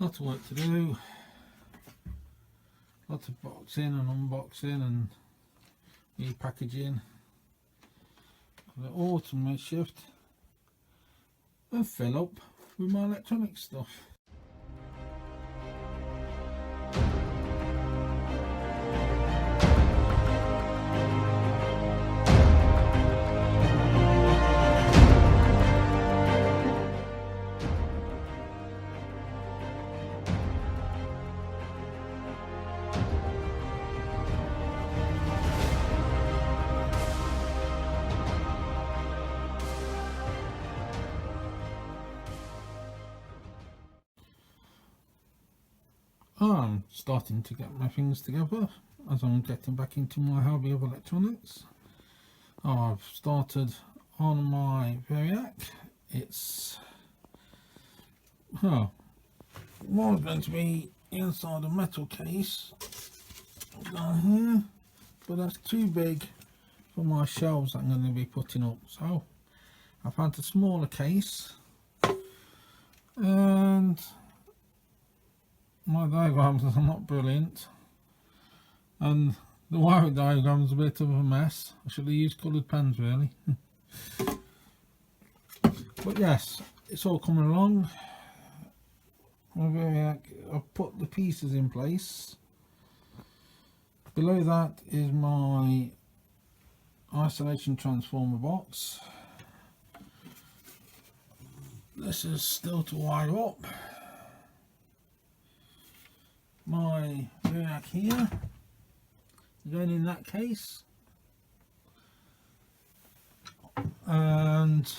Lots of work to do, lots of boxing and unboxing and repackaging, all to make shift and fill up with my electronic stuff. I'm starting to get my things together as I'm getting back into my hobby of electronics. I've started on my Variac. It's was going to be inside a metal case down here, but that's too big for my shelves that I'm going to be putting up, so I found a smaller case, and my diagrams are not brilliant and the wiring diagram is a bit of a mess. I should have used coloured pens really. But yes, it's all coming along. I've put the pieces in place. Below that is my isolation transformer box. This is still to wire up. My Variac here, going in that case, and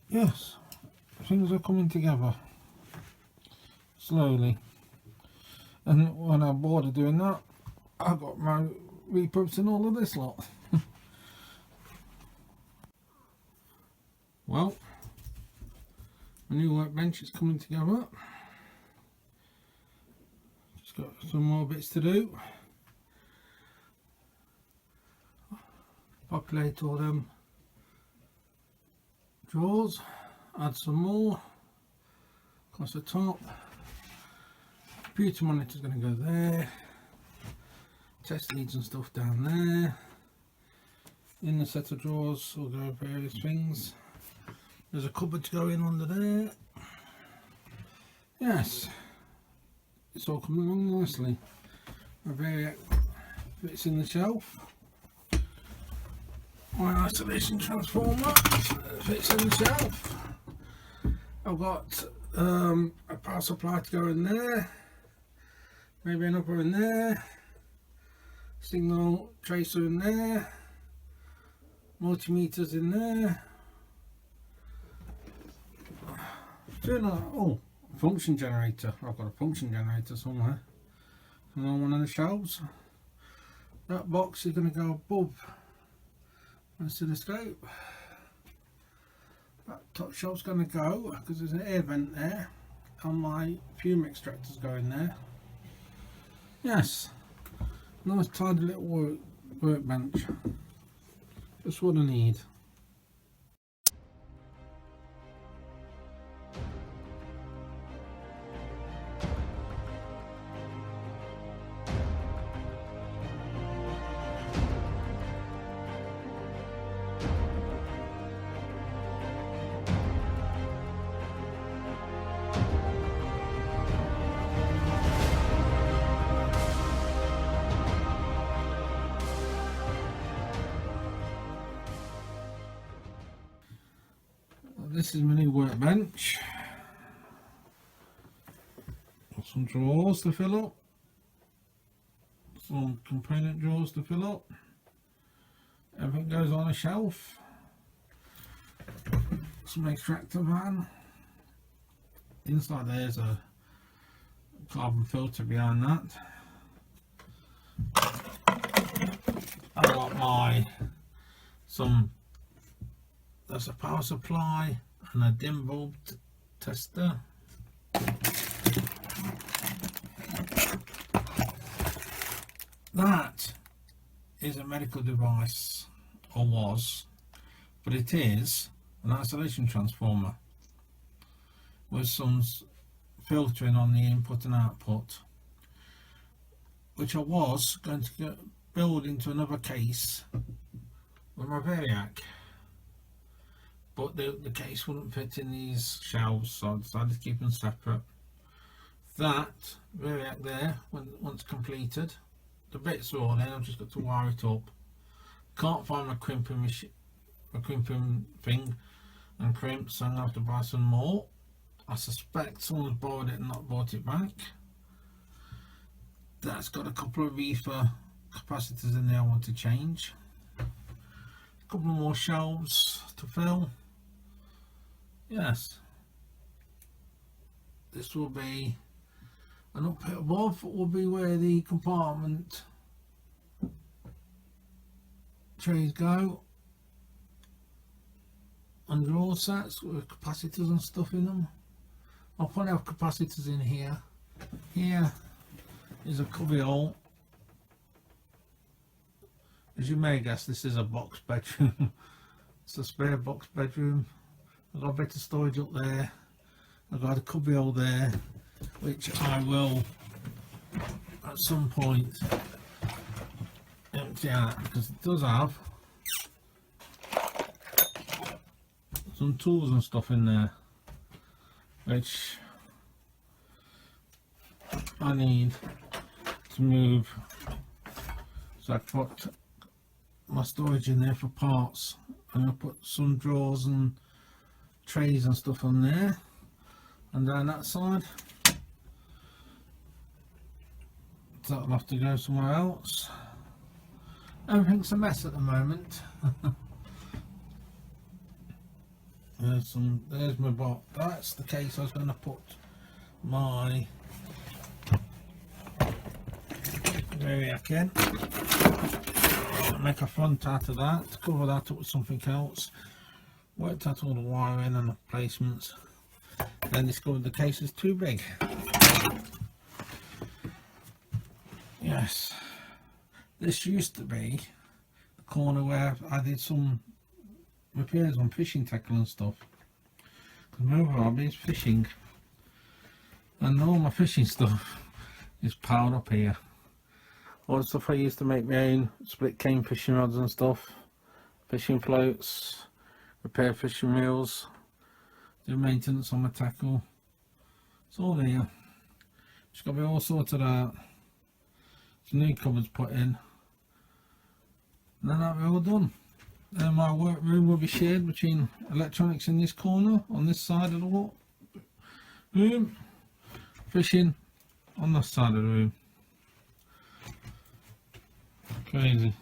yes, things are coming together slowly, and when I'm bored of doing that, I've got my repurposing all of this lot. Well, my new workbench is coming together. Got some more bits to do. Populate all them drawers, add some more across the top. Computer monitor is going to go there. Test leads and stuff down there. In the set of drawers will go various things. There's a cupboard to go in under there. Yes. It's all coming along nicely. My Variac fits in the shelf. My isolation transformer fits in the shelf. I've got a power supply to go in there. Maybe another in there. Signal tracer in there. Multimeters in there. Function generator. I've got a function generator somewhere on one of the shelves. That box is going to go above my oscilloscope. That top shelf's going to go because there's an air vent there, and my fume extractor's going there. Yes, nice tidy little workbench. Just what I need. This is my new workbench. Got some drawers to fill up, some component drawers to fill up. Everything goes on a shelf. Some extractor van. Inside there's a carbon filter behind that. I've got there's a power supply and a dim bulb tester. That is a medical device, or was, but it is an isolation transformer. with some filtering on the input and output, which I was going to build into another case with my Variac, but the case wouldn't fit in these shelves, so I decided to keep them separate. That Variac there, once completed, the bits are all in. I've just got to wire it up. Can't find my crimping machine, my crimping thing and crimp, so I'm going to have to buy some more. I suspect someone's borrowed it and not bought it back. That's got a couple of reefer capacitors in there I want to change. A couple more shelves to fill. Yes, this will be an up here above, will be where the compartment trays go, and drawer sets with capacitors and stuff in them. I'll probably have capacitors in here. Here is a cubbyhole. As you may guess, this is a box bedroom. It's a spare box bedroom. I've got a bit of storage up there. I've got a cubbyhole there, which I will at some point empty out, because it does have some tools and stuff in there which I need to move, so I put my storage in there for parts, and I put some drawers and trays and stuff on there, and down that side that'll have to go somewhere else. Everything's a mess at the moment. There's my box. That's the case I was going to put my Variac in. Make a front out of that, cover that up with something else. Worked out all the wiring and the placements, then discovered the case is too big. Yes, this used to be the corner where I did some repairs on fishing tackle and stuff, because my other hobby is fishing, and all my fishing stuff is piled up here. All the stuff I used to make my own split cane fishing rods and stuff, fishing floats, repair fishing reels, do maintenance on my tackle, it's all here. Just got to be all sorted out. Some new cupboards put in, and then that'll be all done. Then my workroom will be shared between electronics in this corner, on this side of the room, fishing on this side of the room. Crazy.